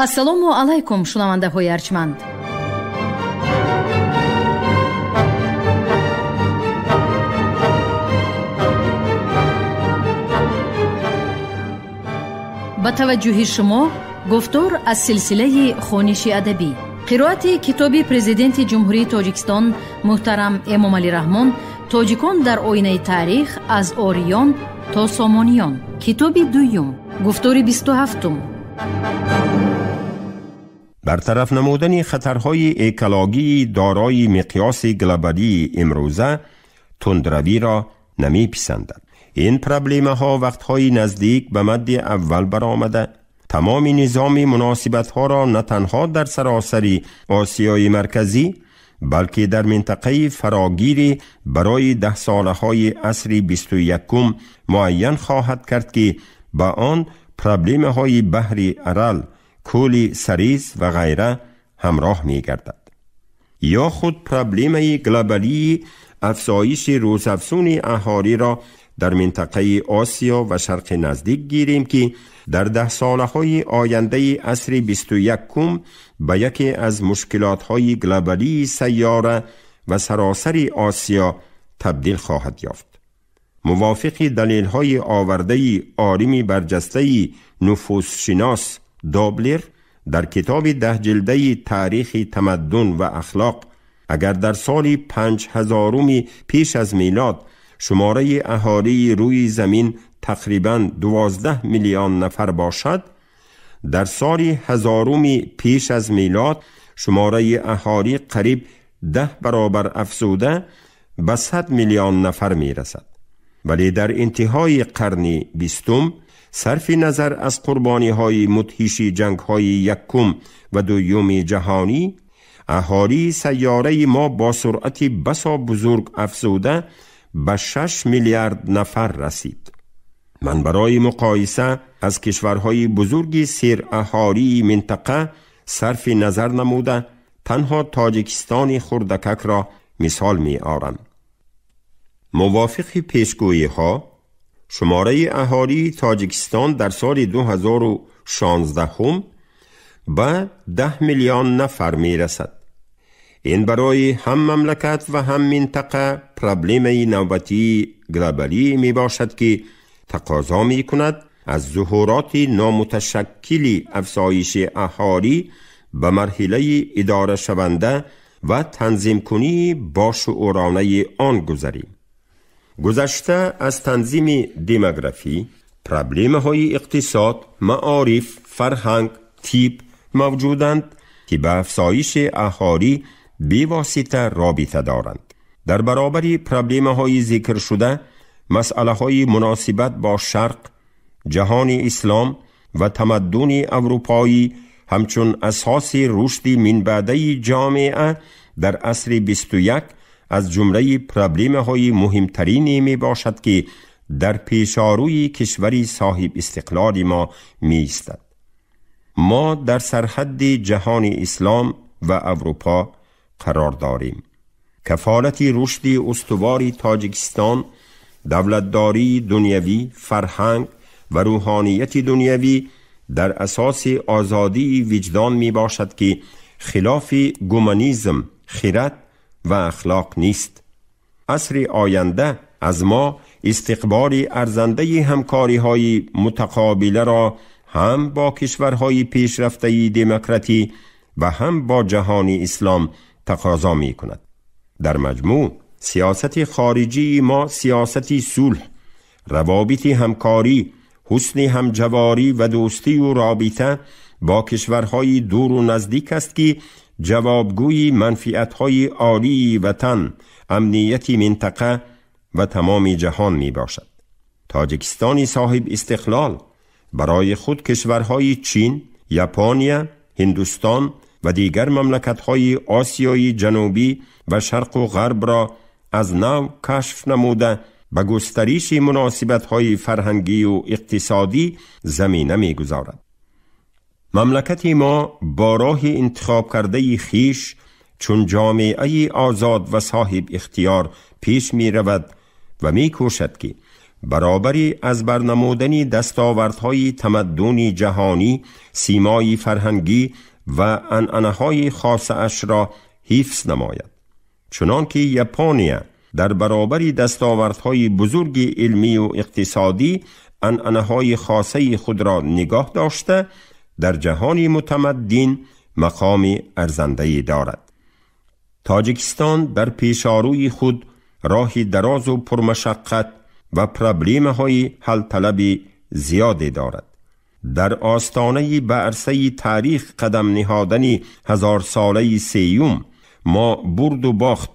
ассалому алайкум шунавандаҳои арҷманд. ба таваҷҷӯҳи шумо гуфтор аз силсилаи хониши адабӣ. қироати китоби президенти ҷумҳурии Тоҷикистон муҳтарам Эмомалӣ Раҳмон «Тоҷикон дар оинаи таърих аз ориён то сомониён». китоби дуюм, гуфтори 27. برطرف نمودن خطرهای اکولوژی دارای مقیاس گلوبالی امروزه تندروی را نمی پسندد. این پرابلم ها وقتهای نزدیک به مد اول برآمده. تمام نظام مناسبت ها را نه تنها در سراسر آسیای مرکزی بلکه در منطقه فراگیر برای 10 ساله های عصر 21 معین خواهد کرد که با آن پرابلم های بحر ارال، کولی سریز و غیره همراه می گردد. یا خود پرابلم گلوبالی افزایش روزافزون اهالی را در منطقه آسیا و شرق نزدیک گیریم که در 10 ساله های آینده عصر 21 به یکی از مشکلات های گلوبالی سیاره و سراسر آسیا تبدیل خواهد یافت. موافق دلیل های آورده عالم برجسته نفوس شناس دابلر در کتاب 10 جلده تاریخ تمدن و اخلاق، اگر در سال 5000 پیش از میلاد شماره اهالی روی زمین تقریباً 12 میلیون نفر باشد، در سال 1000 پیش از میلاد شماره اهالی قریب 10 برابر افزوده به 100 میلیون نفر می رسد. ولی در انتهای قرن 20 صرف نظر از قربانی های مدهش جنگ های یکم و دوم جهانی، اهالی سیاره ما با سرعت بسا بزرگ افزوده به 6 میلیارد نفر رسید. من برای مقایسه از کشورهای بزرگ سیر اهالی منطقه صرف نظر نموده تنها تاجیکستان خردکک را مثال می آورم. موافق پیشگویی ها، شماره اهالی تاجیکستان در سال 2016 به 10 میلیون نفر می رسد. این برای هم مملکت و هم منطقه پرابلم نوبتی گلوبالی می باشد که تقاضا می کند از ظهورات نامتشکل افزایش اهالی به مرحله اداره شونده و تنظیم کنی با شعورانه آن گذریم. گذشته از تنظیم دموگرافی، پرابلم های اقتصاد، معارف، فرهنگ، طب موجودند که به افزایش اهالی بی‌واسطه رابطه دارند. در برابر پرابلم های ذکر شده، مسئله های مناسبت با شرق، جهان اسلام و تمدن اروپایی همچون اساس رشد من بعده جامعه در عصر 21 از جمله پرابلم های مهمترین می باشد که در پیشاروی کشوری صاحب استقلال ما می ایستد. ما در سرحد جهان اسلام و اروپا قرار داریم. کفالت رشد استوار تاجیکستان، دولتداری دنیوی، فرهنگ و روحانیت دنیوی در اساس آزادی وجدان می باشد که خلاف گومانیسم، خیرت و اخلاق نیست. عصر آینده از ما استقبال ارزنده همکاری های متقابله را هم با کشورهای پیشرفته دموکراتی و هم با جهان اسلام تقاضا می کند. در مجموع سیاست خارجی ما سیاستی صلح، روابط همکاری، حسن همجواری و دوستی و رابطه با کشورهای دور و نزدیک است که جوابگوی منفعت‌های عالی وطن، امنیت منطقه و تمام جهان می باشد. تاجیکستان صاحب استقلال برای خود کشورهای چین، ژاپن، هندوستان و دیگر مملکت‌های آسیای جنوبی و شرق و غرب را از نو کشف نموده به گسترش مناسبت‌های فرهنگی و اقتصادی زمینه می‌گذارد. مملکت ما با راه انتخاب کرده خیش چون جامعه آزاد و صاحب اختیار پیش می رود و می کوشد که برابری از برنمودن دستاوردهای تمدن جهانی، سیمای فرهنگی و عنعنه‌های خاص اش را حفظ نماید. چنانکه ژاپنیا در برابری دستاوردهای بزرگ علمی و اقتصادی عنعنه‌های خاصه خود را نگاه داشته، در جهان متمدن مقام ارزنده‌ای دارد. تاجیکستان در پیشاروی خود راهی دراز و پرمشقت و پرابلم‌های حل طلب زیادی دارد. در آستانه به عرصه تاریخ قدم نهادن 1000 ساله سیوم، ما برد و باخت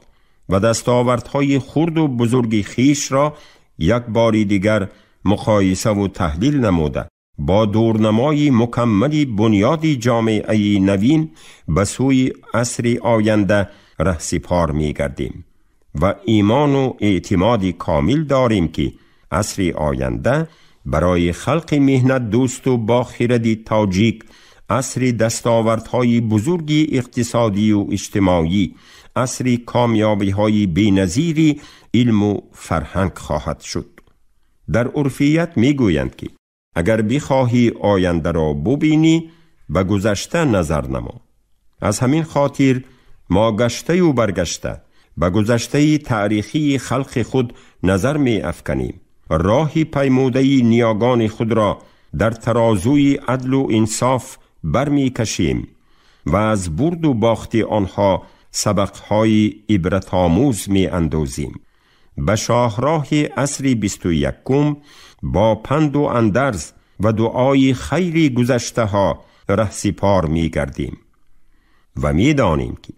و دستاوردهای خرد و بزرگ خیش را یک بار دیگر مقایسه و تحلیل نموده با دورنمای مکمل بنیادی جامعه نوین به سوی عصر آینده رهسپار می گردیم و ایمان و اعتماد کامل داریم که عصر آینده برای خلق مهنت دوست و باخردی تاجیک عصر دستاوردهای بزرگی اقتصادی و اجتماعی، عصر کامیابی‌های بی‌نظیری علم و فرهنگ خواهد شد. در عرفیت میگویند که اگر بخواهی آینده را ببینی به گذشته نظر نما. از همین خاطر ما گشته و برگشته به گذشته تاریخی خلق خود نظر می افکنیم. راهی پیموده نیاگان خود را در ترازوی عدل و انصاف برمی کشیم و از برد و باخت آنها سبقهای عبرت آموز می اندازیم. به شاهراه عصر 21 با پند و اندرز و دعای خیر گذشته ها رهسپار می گردیم و می دانیم که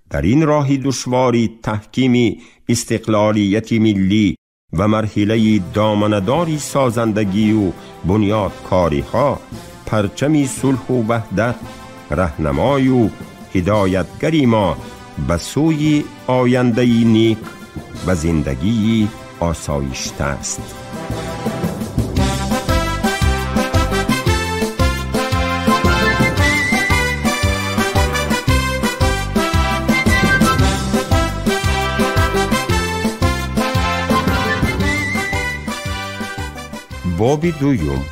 در این راه دشواری تحکیم استقلالیت ملی و مرحله دامنداری سازندگی و بنیادکاری ها پرچم صلح و وحدت رهنمای و هدایتگری ما به سوی آینده نیک و زندگی آسایشته است. باب دوم،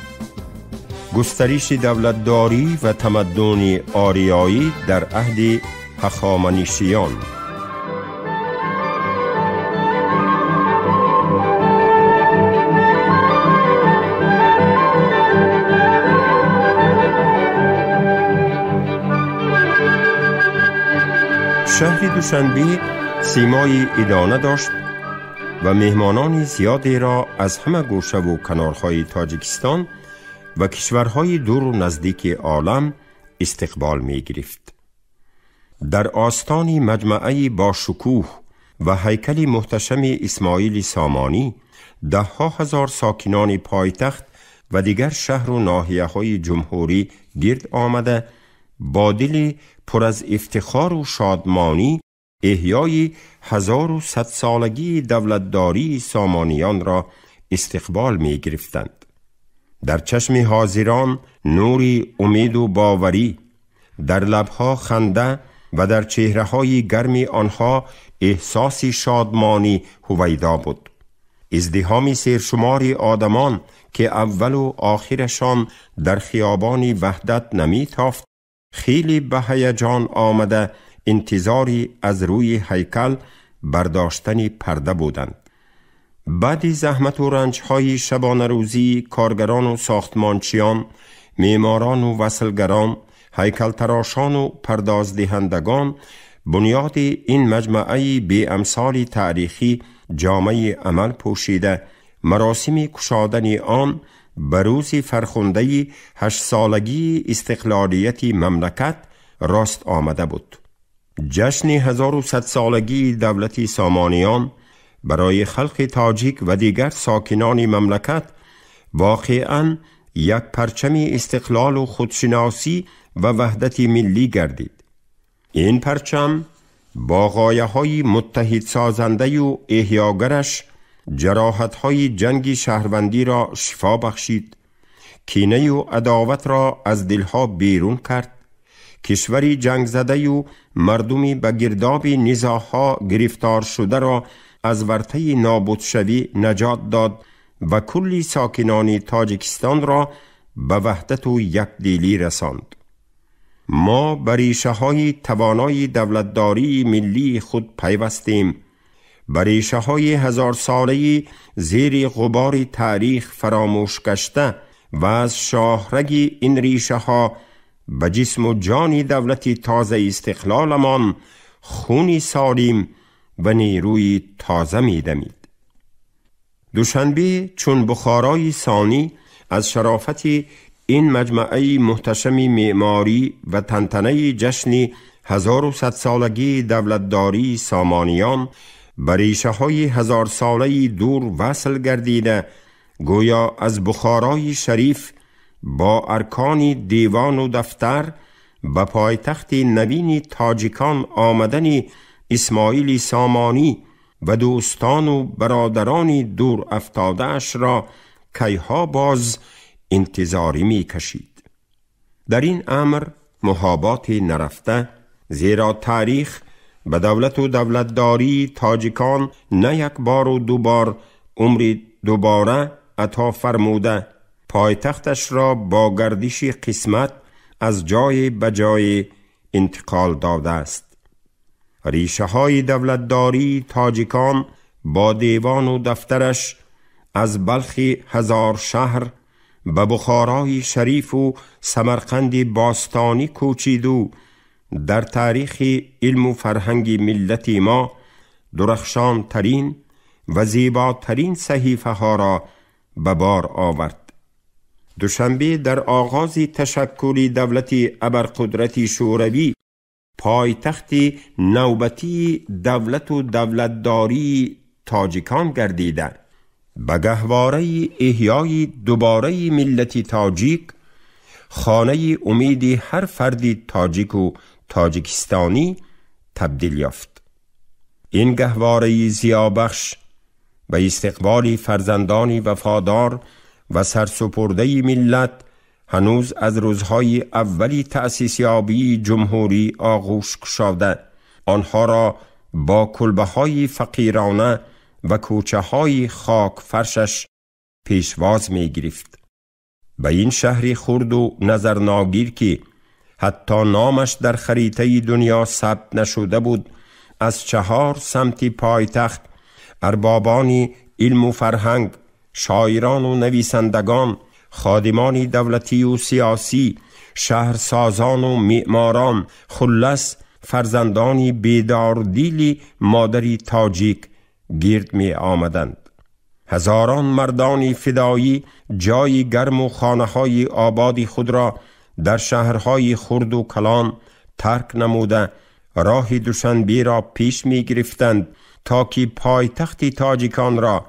گسترش دولتداری و تمدن آریایی در عهد هخامنشیان. شهر دوشنبه سیمای ادانه داشت و مهمانان زیادی را از همه گوشه و کنارهای تاجیکستان و کشورهای دور و نزدیک عالم استقبال می گرفت. در آستان مجمعه با شکوه و هیکل محتشم اسماعیل سامانی، ده ها هزار ساکنان پایتخت و دیگر شهر و ناحیه های جمهوری گرد آمده با دل پر از افتخار و شادمانی احیای 1100 سالگی دولتداری سامانیان را استقبال می گرفتند. در چشم حاضران نوری امید و باوری، در لبها خنده و در چهره‌های گرم آنها احساس شادمانی هویدا بود. ازدحام سرشمار آدمان که اول و آخرشان در خیابان وحدت نمی تافت، خیلی به هیجان آمده انتظاری از روی هیکل برداشتن پرده بودند. بعد زحمت و رنج‌های شبانه روزی کارگران و ساختمانچیان، معماران و وصلگران، هیکل تراشان و پردازدهندگان بنیاد این مجمعه بی امثال تاریخی جامعه عمل پوشیده، مراسم کشادن آن به روز فرخنده 8 سالگی استقلالیت مملکت راست آمده بود. جشن 1100 سالگی دولت سامانیان برای خلق تاجیک و دیگر ساکنان مملکت واقعاً یک پرچم استقلال و خودشناسی و وحدت ملی گردید. این پرچم با غایه‌های متحد سازنده و احیاگرش جراحت‌های جنگ شهروندی را شفا بخشید، کینه و عداوت را از دلها بیرون کرد، کشوری جنگ زده و مردمی به گرداب نزاع‌ها گرفتار شده را از ورطه نابود شوی نجات داد و کلی ساکنان تاجیکستان را به وحدت و یکدلی رساند. ما به ریشه‌های توانای دولتداری ملی خود پیوستیم، به ریشه‌های 1000 ساله‌ای زیر غبار تاریخ فراموش گشته و از شاهرگ این ریشه‌ها به جسم و جان دولت تازه استقلالمان خونی سالم و نیروی تازه می‌دمید. دوشنبه چون بخارای ثانی از شرافت این مجمعه محتشم معماری و تنتنه جشن 1100 سالگی دولتداری سامانیان به ریشه‌های 1000 ساله دور وصل گردیده، گویا از بخارای شریف با ارکان دیوان و دفتر به پایتخت نوین تاجیکان آمدن اسماعیل سامانی و دوستان و برادران دور افتاده‌اش را کیها باز انتظاری می کشید. در این امر محابات نرفته، زیرا تاریخ به دولت و دولتداری تاجیکان نه یک بار و دو بار عمر دوباره عطا فرموده، پایتختش را با گردش قسمت از جای به جای انتقال داده است. ریشه های دولتداری تاجیکان با دیوان و دفترش از بلخ 1000 شهر به بخارای شریف و سمرقند باستانی کوچید و در تاریخ علم و فرهنگ ملت ما درخشان ترین و زیباترین صحیفه ها را به بار آورد. دوشنبه در آغاز تشکل دولت ابرقدرت شوروی پایتخت نوبتی دولت و دولتداری تاجیکان گردیده، به گهواره احیای دوباره ملت تاجیک، خانه امید هر فرد تاجیک و تاجیکستانی تبدیل یافت. این گهواره زیابخش به استقبال فرزندان وفادار و سرسپرده ملت هنوز از روزهای اولی تأسیس یابی جمهوری آغوش گشاده، آنها را با کلبه‌های فقیرانه و کوچه‌های خاک فرشش پیشواز می گرفت. به این شهری خرد و نظرناگیر که حتی نامش در خریطه دنیا ثبت نشده بود، از 4 سمت پایتخت اربابان علم و فرهنگ، شاعران و نویسندگان، خادمان دولتی و سیاسی، شهرسازان و معماران، خلص فرزندان بیداردیلی مادری تاجیک گرد می آمدند. هزاران مردان فدایی جای گرم و خانه‌های آباد خود را در شهرهای خرد و کلان ترک نموده راه دوشنبه را پیش می گرفتند تا که پایتخت تاجیکان را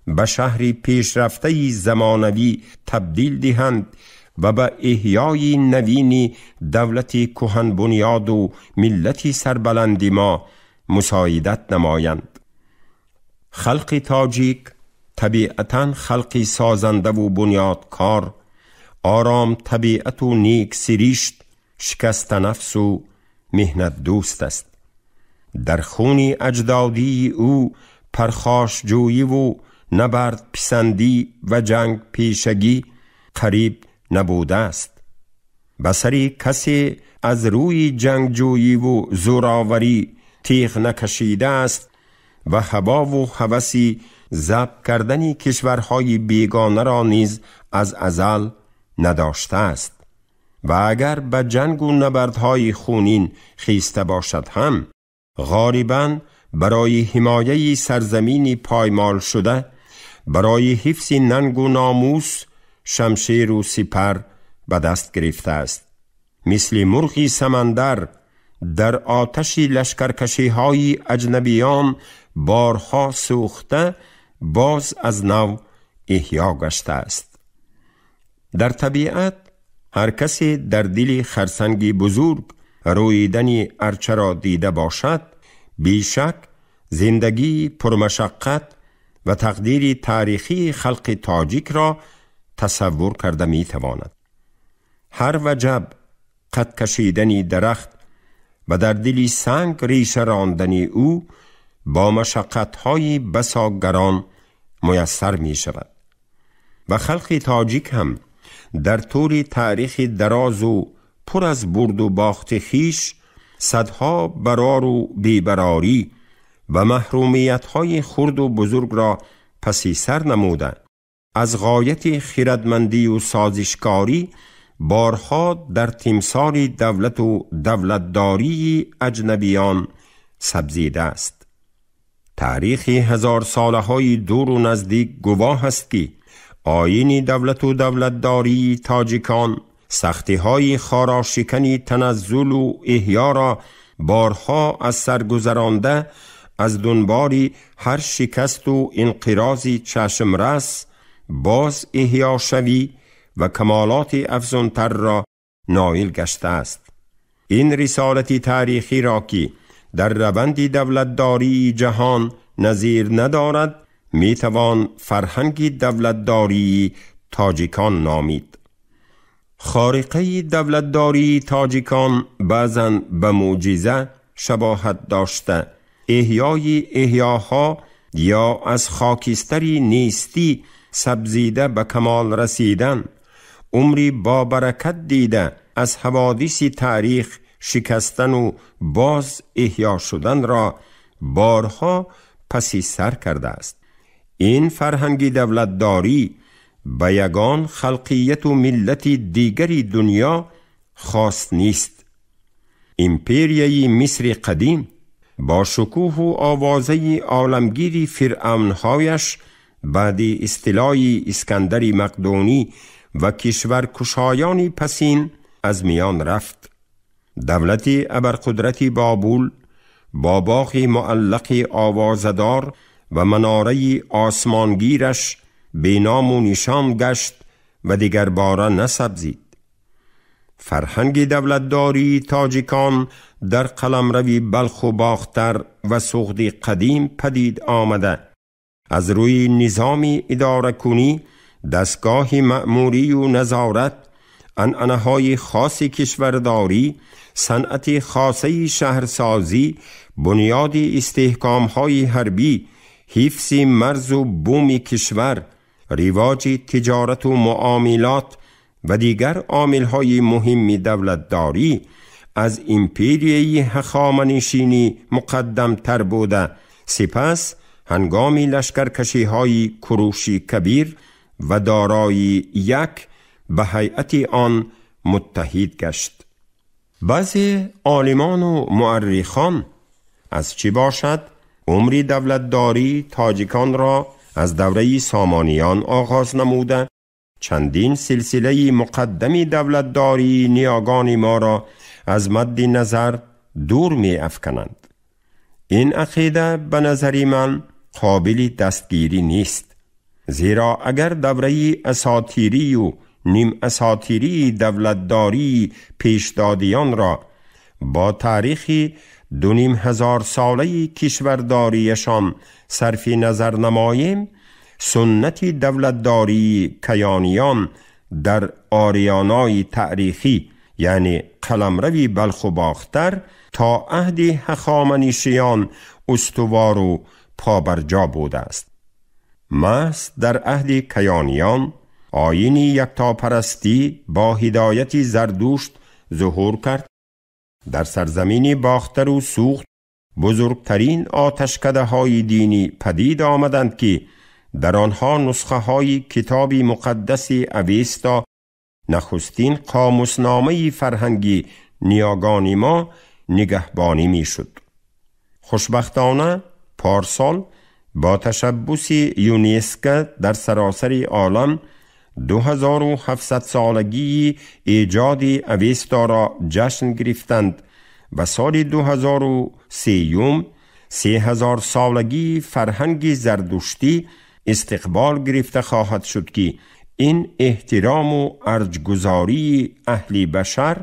به شهری پیشرفته زمانوی تبدیل دهند و به احیای نوین دولت کهن بنیاد و ملت سربلند ما مساعدت نمایند. خلق تاجیک طبیعتاً خلقی سازنده و بنیادکار، آرام طبیعت و نیک سریشت، شکست نفس و مهنت دوست است. در خون اجدادی او پرخاش جویی و نبرد پسندی و جنگ پیشگی قریب نبوده است. بسری کسی از روی جنگ جویی و زوراوری تیغ نکشیده است و هوا و هوسی ضبط کردن کشورهای بیگانه را نیز از ازل نداشته است و اگر به جنگ و نبردهای خونین خیسته باشد هم غالباً برای حمایه سرزمین پایمال شده، برای حفظ ننگ و ناموس شمشیر و سپر به دست گرفته است. مثل مرغی سمندر در آتش لشکرکشی های اجنبیان بارها سوخته باز از نو احیا گشته است. در طبیعت هر کسی در دل خرسنگی بزرگ رویدن ارچه را دیده باشد، بیشک زندگی پرمشقت و تقدیر تاریخی خلق تاجیک را تصور کرده می تواند. هر وجب قد کشیدن درخت و در دل سنگ ریشه راندن او با مشقت‌های بسا گران میسر می شود. و خلق تاجیک هم در طول تاریخ دراز و پر از برد و باخت خیش صدها برار و بیبراری و محرومیت‌های خرد و بزرگ را پسی سر نموده، از غایت خردمندی و سازشکاری بارها در تمثال دولت و دولتداری اجنبیان سبزیده است. تاریخ 1000 ساله‌های دور و نزدیک گواه است که آیین دولت و دولتداری تاجیکان سختی‌های خاراشکنی تنزل و احیا را بارها از سر گذرانده، از دنبال هر شکست و انقراضی چشمرس باز احیا شوی و کمالات افزونتر را نائل گشته است. این رسالت تاریخی را که در روند دولتداری جهان نظیر ندارد میتوان فرهنگ دولتداری تاجیکان نامید. خارقه دولتداری تاجیکان بعضاً به معجزه شباهت داشته، احیاها یا از خاکستری نیستی سبزیده به کمال رسیدن، عمری با برکت دیده از حوادث تاریخ شکستن و باز احیا شدن را بارها پسی سر کرده است. این فرهنگ دولتداری به یگان خلقیت و ملت دیگری دنیا خاص نیست. امپریای مصر قدیم با شکوه و آوازه عالمگیری فرعونهایش بعد استیلای اسکندر مقدونی و کشورکشایان پسین از میان رفت. دولت ابرقدرت بابل با باغ معلق آوازدار و مناره آسمانگیرش بینام و نشان گشت و دیگر باره نسبزید. فرهنگ دولتداری تاجیکان در قلمروی بلخ و باختر و سغد قدیم پدید آمده، از روی نظام اداره کنی، دستگاه مأموری و نظارت، عنعنه‌های خاص کشورداری، صنعت خاصه شهرسازی، بنیاد استحکام‌های حربی، حفظ مرز و بوم کشور، رواج تجارت و معاملات و دیگر عامل‌های مهم دولتداری از امپریای هخامنشیی مقدم تر بوده. سپس هنگام لشکرکشی‌های کوروش کبیر و دارای یک به هیئت آن متحد گشت. بعضی عالمان و مورخان از چی باشد عمر دولتداری تاجیکان را از دوره سامانیان آغاز نموده، چندین سلسله مقدمی دولتداری نیاگان ما را از مد نظر دور می افکنند. این عقیده به نظر من قابل دستگیری نیست، زیرا اگر دوره اساطیری و نیم اساطیری دولتداری پیشدادیان را با تاریخی 2500 ساله کشورداریشان صرف نظر نماییم، سنت دولتداری کیانیان در آریانای تاریخی یعنی قلمروی بلخ و باختر تا عهد هخامنشیان استوار و پابرجا بوده است. محض در عهد کیانیان آیین یکتاپرستی با هدایت زردشت ظهور کرد. در سرزمین باختر و سوخت بزرگترین آتشکده های دینی پدید آمدند که در آنها نسخه های کتاب مقدس اوستا، نخستین قاموسنامه فرهنگی نیاگان ما، نگهبانی می شد. خوشبختانه پارسال با تشبث یونسکو در سراسر عالم 2700 سالگی ایجاد اوستا را جشن گرفتند و سال 2030 3000 سالگی فرهنگ زردشتی استقبال گرفته خواهد شد که این احترام و ارجگذاری اهل بشر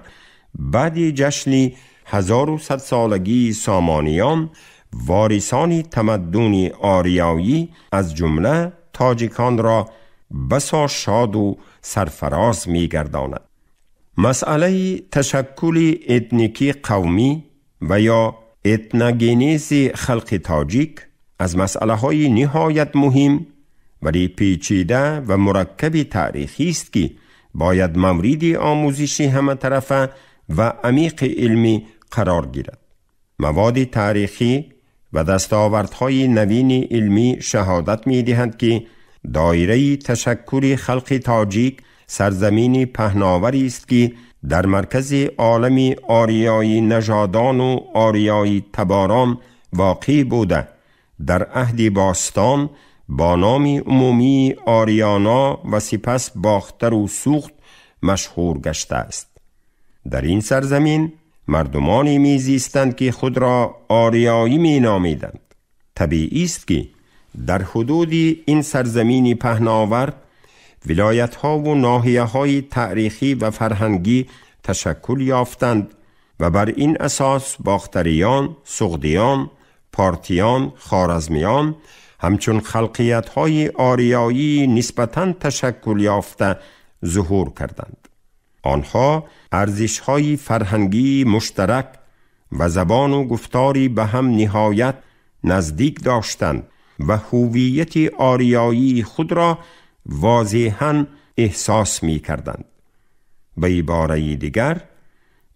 بعد جشن 1100 سالگی سامانیان وارثان تمدن آریایی از جمله تاجیکان را بسا شاد و سرفراز می گرداند. مسئله تشکل اتنیکی قومی و یا اتنوگنیز خلق تاجیک از مسئله های نهایت مهم ولی پیچیده و مرکب تاریخی است که باید موردی آموزشی همه طرفه و عمیق علمی قرار گیرد. مواد تاریخی و دستاوردهای نوین علمی شهادت می دهند که دایره تشکل خلق تاجیک سرزمینی پهناوری است که در مرکز عالم آریایی نژادان و آریایی تباران واقع بوده در عهد باستان با نام عمومی آریانا و سپس باختر و سوخت مشهور گشته است. در این سرزمین مردمانی میزیستند که خود را آریایی می نامیدند. طبیعی است که در حدود این سرزمین پهناور ولایت‌ها و ناحیه‌های تاریخی و فرهنگی تشکل یافتند و بر این اساس باختریان، سغدیان، پارتیان، خوارزمیان همچون خلقیت‌های آریایی نسبتاً تشکل یافته ظهور کردند. آنها ارزش‌های فرهنگی مشترک و زبان و گفتاری به هم نهایت نزدیک داشتند و هویت آریایی خود را واضحاً احساس می‌کردند. به عباره دیگر،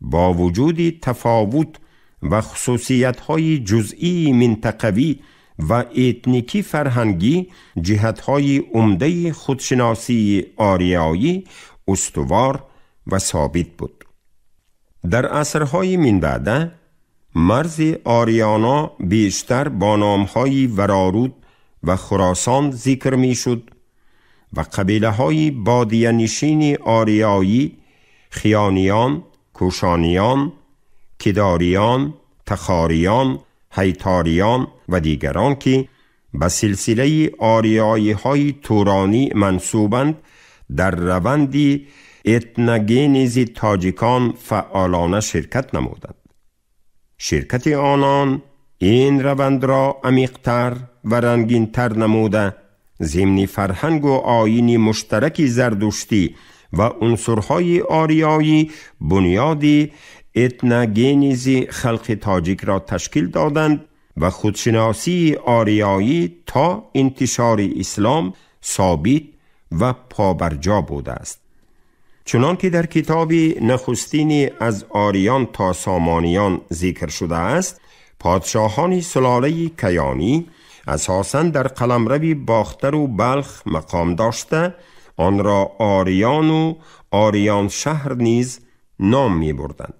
با وجود تفاوت و خصوصیت‌های جزئی منطقوی و اتنیکی فرهنگی، جهت‌های عمده خودشناسی آریایی استوار و ثابت بود. در عصرهای من بعده مرز آریانا بیشتر با نام‌های ورارود و خراسان ذکر می‌شد و قبیله‌های بادیه نشین آریایی، خیانیان، کوشانیان، کداریان، تخاریان، هیتاریان و دیگران که به سلسله آریایی های تورانی منسوبند در روندی اتنوگنیز تاجیکان فعالانه شرکت نمودند. شرکت آنان این روند را عمیق‌تر و رنگین‌تر نموده، ضمن فرهنگ و آیین مشترک زردشتی و عنصرهای آریایی بنیادی اتنوگنیز خلق تاجیک را تشکیل دادند و خودشناسی آریایی تا انتشار اسلام ثابت و پابرجا بوده است. چنان که در کتاب نخستین از آریان تا سامانیان ذکر شده است، پادشاهان سلاله کیانی اساساً در قلمرو باختر و بلخ مقام داشته آن را آریان و آریان شهر نیز نام می بردند.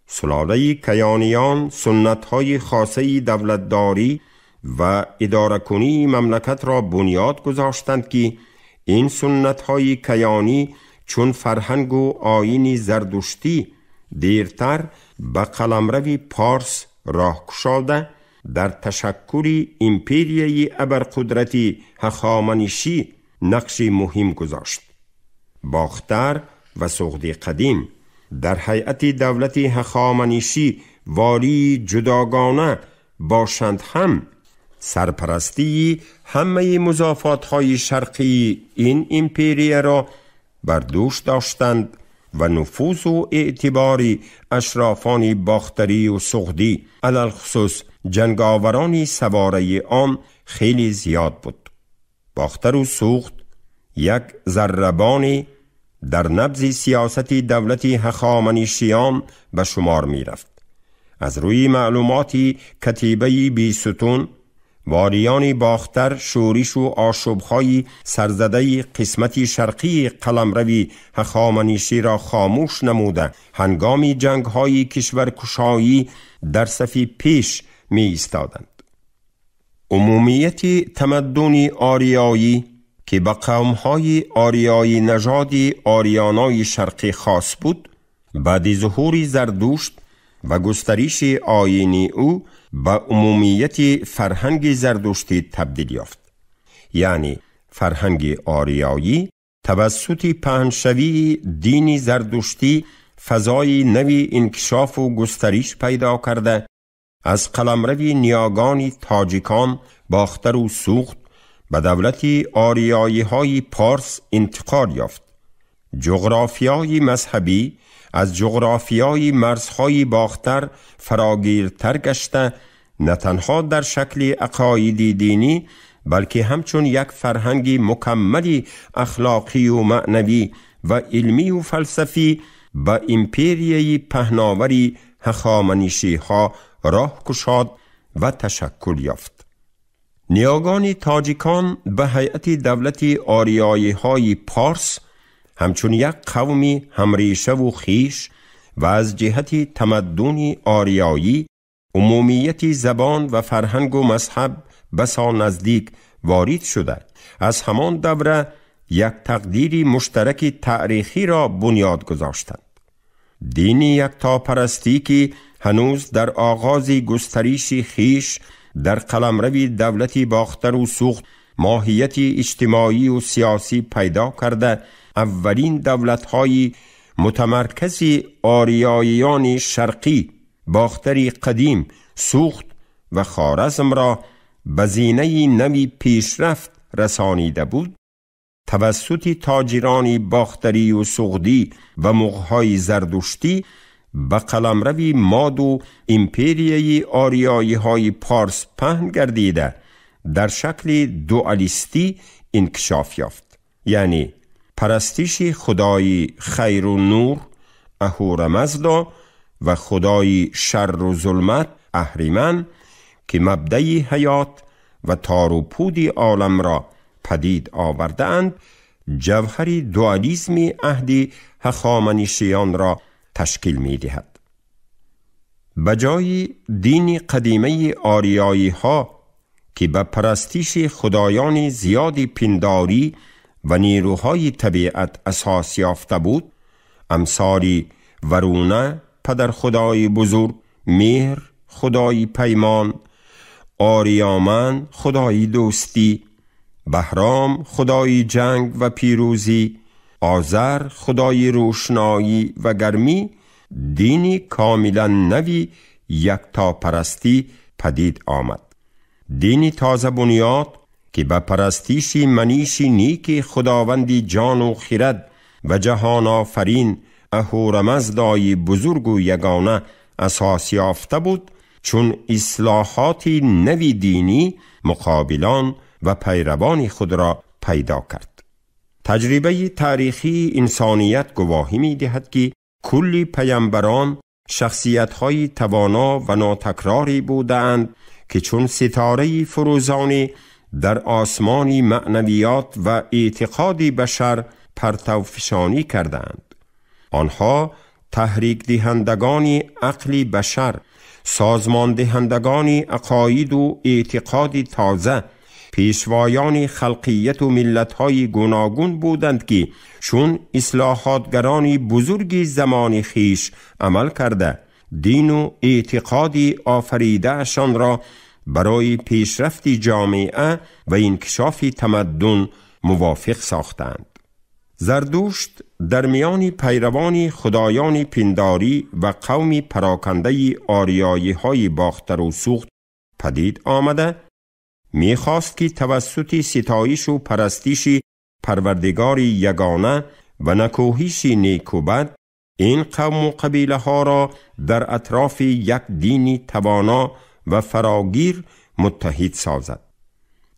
سلاله کیانیان سنت‌های خاصه دولتداری و اداره‌کنی مملکت را بنیاد گذاشتند که این سنت‌های کیانی چون فرهنگ و آیین زردشتی دیرتر به قلمرو پارس راه گشاده در تشکل امپریای ابرقدرتی هخامنشی نقش مهم گذاشت. باختر و سغدی قدیم در هیئت دولت هخامنشی والی جداگانه باشند هم سرپرستی همه مضافات‌های شرقی این امپریه را بر دوش داشتند و نفوذ و اعتباری اشرافان باختری و سغدی علل خصوص جنگاوران سواره آن خیلی زیاد بود. باختر و سوخت یک ضربانی در نبض سیاست دولت هخامنشیان به شمار می رفت. از روی معلوماتی کتیبه بی ستون، واریان باختر شورش و آشوب‌های سرزده قسمت شرقی قلمرو هخامنشی را خاموش نموده هنگام جنگ‌های کشورکشایی در صف پیش می ایستادند. عمومیت تمدن آریایی که به قوم‌های آریایی نژاد آریانای شرقی خاص بود، بعد ظهور زردشت و گسترش آیینی او به عمومیت فرهنگ زردشتی تبدیل یافت. یعنی فرهنگ آریایی توسط پهنشوی دین زردشتی فضای نوی انکشاف و گسترش پیدا کرده، از قلمرو نیاگان تاجیکان باختر و سوخت به دولت آریایی های پارس انتقال یافت. جغرافیای مذهبی از جغرافیای مرزهای باختر فراگیرتر گشته، نه تنها در شکل عقاید دینی بلکه همچون یک فرهنگ مکملی اخلاقی و معنوی و علمی و فلسفی به ایمپریای پهناوری هخامنشی ها راه گشاد و تشکل یافت. نیاگان تاجیکان به هیئت دولت آریایی های پارس همچون یک قومی همریشه و خیش و از جهت تمدن آریایی، عمومیت زبان و فرهنگ و مذهب بسا نزدیک وارد شده، از همان دوره یک تقدیر مشترک تاریخی را بنیاد گذاشتند. دین یکتاپرستی که هنوز در آغاز گسترش خیش در قلمرو دولتی باختر و سوخت ماهیت اجتماعی و سیاسی پیدا کرده، اولین دولت‌های متمرکز آریاییان شرقی باختری قدیم سوخت و خوارزم را به زینه نوی پیشرفت رسانیده بود، توسط تاجران باختری و سغدی و مغهای زردشتی به قلمرو ماد و ایمپریای آریایی های پارس پهن گردیده در شکل دوالیستی انکشاف یافت، یعنی پرستش خدای خیر و نور اهورامزدا و خدای شر و ظلمت اهریمن که مبدأ حیات و تار و پود عالم را پدید آوردند، جوهر دوالیسم عهد هخامنشیان را تشکیل می دهد. بجای دین قدیمه آریایی ها که به پرستش خدایان زیادی پنداری و نیروهای طبیعت اساس یافته بود، امثال ورونه پدر خدای بزرگ، مهر خدای پیمان، آریامن خدای دوستی، بهرام خدای جنگ و پیروزی، آذر خدای روشنایی و گرمی، دینی کاملا نوی یکتاپرستی پدید آمد. دینی تازه بنیاد که به پرستیش منیش نیک خداوندی جان و خرد و جهان آفرین اهورامزدای بزرگ و یگانه اساس یافته بود، چون اصلاحات نوی دینی مقابلان و پیروان خود را پیدا کرد. تجربه تاریخی انسانیت گواهی می دهد که کلی پیامبران شخصیت‌های توانا و ناتکراری بودند که چون ستاره فروزانی در آسمان معنویات و اعتقاد بشر پرتوفشانی کردند. آنها تحریک دهندگان عقل بشر، سازمان دهندگان عقاید و اعتقاد تازه، پیشوایان خلقیت و ملت‌های گوناگون بودند که چون اصلاحاتگران بزرگی زمان خیش عمل کرده، دین و اعتقادی آفریده اشان را برای پیشرفت جامعه و انکشاف تمدن موافق ساختند. زردشت در میان پیروان خدایان پنداری و قوم پراکنده آریایی های باختر و سوخت پدید آمده، میخواست که توسط ستایش و پرستش پروردگار یگانه و نکوهش نیک و بد این قوم و قبیله ها را در اطراف یک دینی توانا و فراگیر متحد سازد.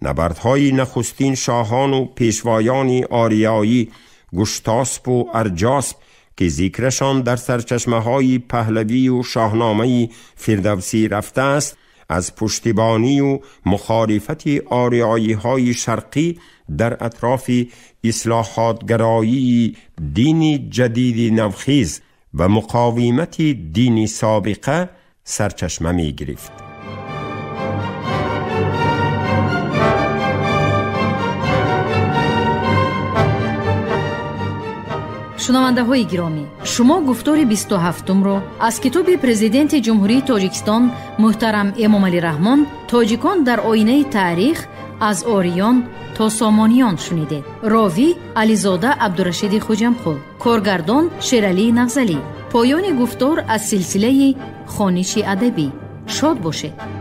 نبردهای نخستین شاهان و پیشوایان آریایی گشتاسپ و ارجاسپ که ذکرشان در سرچشمه های پهلوی و شاهنامه فردوسی رفته است، از پشتیبانی و مخالفت آریایی های شرقی در اطراف اصلاحاتگرایی دینی جدید نوخیز و مقاومت دینی سابقه سرچشمه می گرفت. شنونده های گرامی، شما گفتار 27 رو از کتاب پرزیدنت جمهوری تاجیکستان محترم امامعلی رحمان، تاجیکان در آینه تاریخ از آریان تا سامانیان شنیدید. راوی علیزاده عبدالرشید خوجمخول، کارگردان شیرعلی نغزلی. پایان گفتار از سلسله خوانش ادبی. شاد باشید.